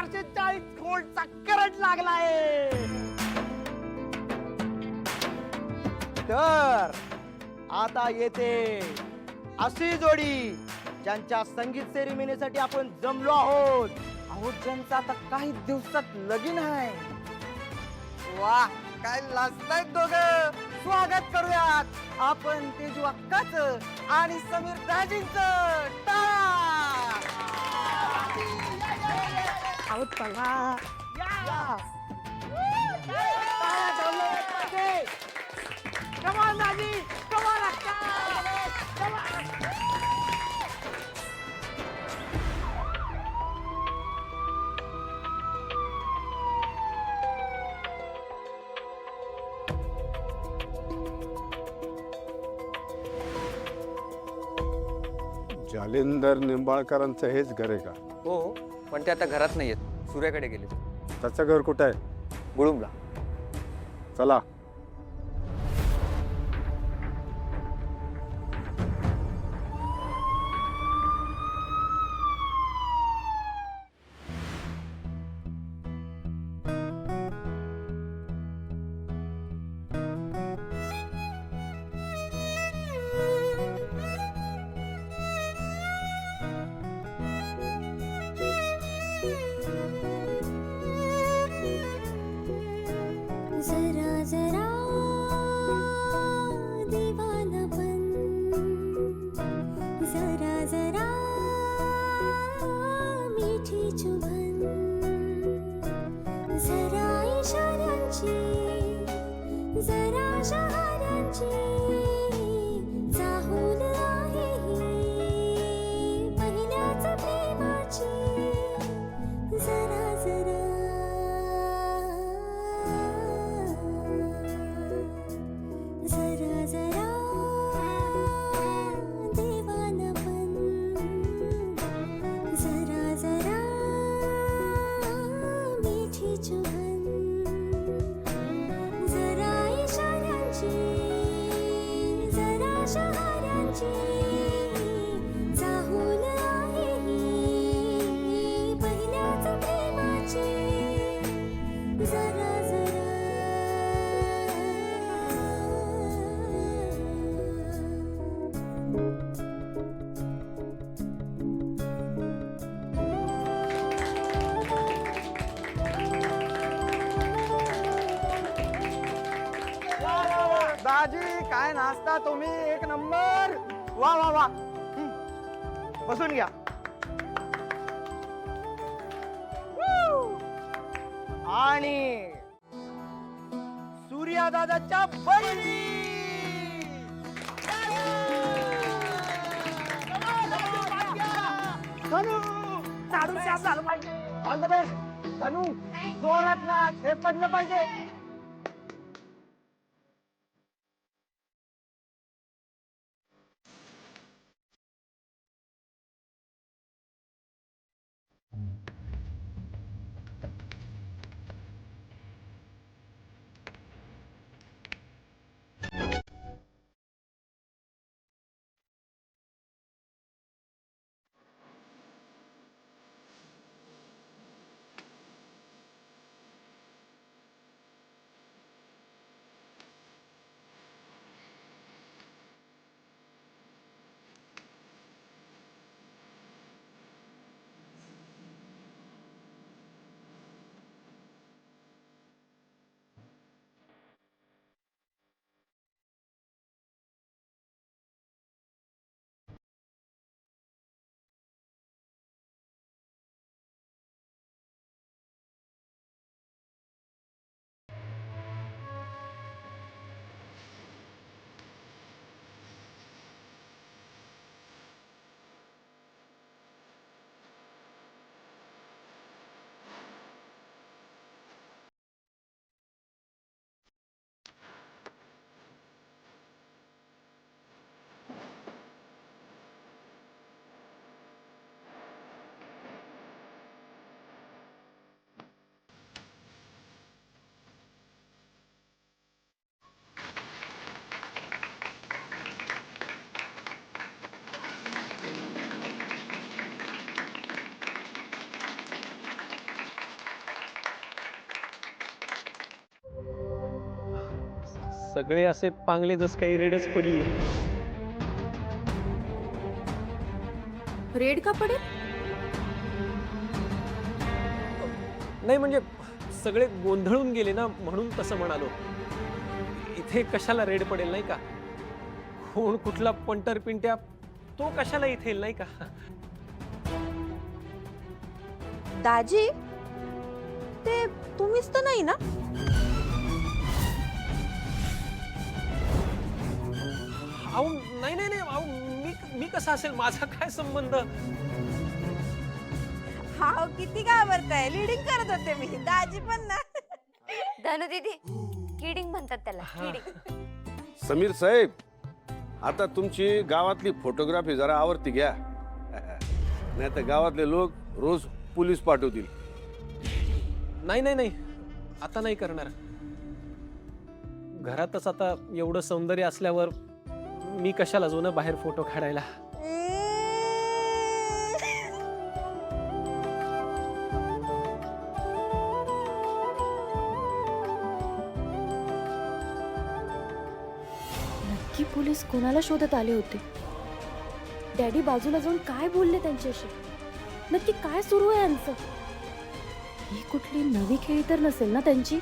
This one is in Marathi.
440 व्होल्टचा करंट लागलाय. तर आता येते अशी जोडी ज्यांच्या संगीत सेरेमनीसाठी आपण जमलो आहोत. अहो ज्यांचं आता काही दिवसात लगीन आहे. वा काय लाजतायत दोघं. स्वागत करूयात आपण तेजू अक्काच आणि समीर दाजींचं. अहो चला या. Come on, Naji! Come on, Akka! Come on! Jalinder निंबाळकरांचं हेच घर आहे का? हो पण ते आता घरात नाही आहेत, सूर्याकडे गेले. त्याचं घर कुठं आहे? गुळुंबला. चला. जरा जरा दीवाना बन, जरा जरा मीठी चुभन, जरा इशाऱ्यांची, जरा शहाऱ्यांची चाहूल आहे ही पहिल्याच प्रेमाची. जरा जरा जरा जरा दीवाना बन, जरा जरा मीठी चुभन, जरा इशाऱ्यांची, जरा शहाऱ्यांची चाहूल आहे ही पहिल्याच प्रेमाची. जरा दाजी काय नाश्ता तुम्ही एक नंबर. वा वा वा. बसून घ्या. आणि सूर्या दादाच्या बहिणी. धनु चालून शाप झालं पाहिजे. ऑल द बेस्ट धनु. जोरात ना हे पडलं पाहिजे. सगळे असे पांगले जस काही रेडच पडली. रेड का पडेल? नाही म्हणजे सगळे गोंधळून गेले ना, म्हणून तसं म्हणालो. इथे कशाला रेड पडेल नाही का? कोण कुठला पंटर पिंट्या तो कशाला इथे येईल नाही का? दाजी, ते तुम्हीच तर नाही ना? अहो नाही नाही नाही, अहो मी कसा असेल, माझा काय संबंध? हा किती घाबरताय, लिडिंग करत होते मी. दाजी पण ना. धनु दीदी, किडिंग म्हणतात त्याला, किडिंग. समीर साहेब, आता तुमची गावातली फोटोग्राफी जरा आवरती घ्या. नाही तर गावातले लोक रोज पोलीस पाठवतील. नाही नाही नाही, आता नाही करणार. घरातच आता एवढं सौंदर्य असल्यावर मी कशाला जुनं बाहेर फोटो काढायला. नक्की पोलीस कोणाला शोधत आले होते? डॅडी बाजूला जाऊन काय बोलले त्यांच्याशी? नक्की काय सुरू आहे यांचं? ही कुठली नवी खेळी तर नसेल ना त्यांची?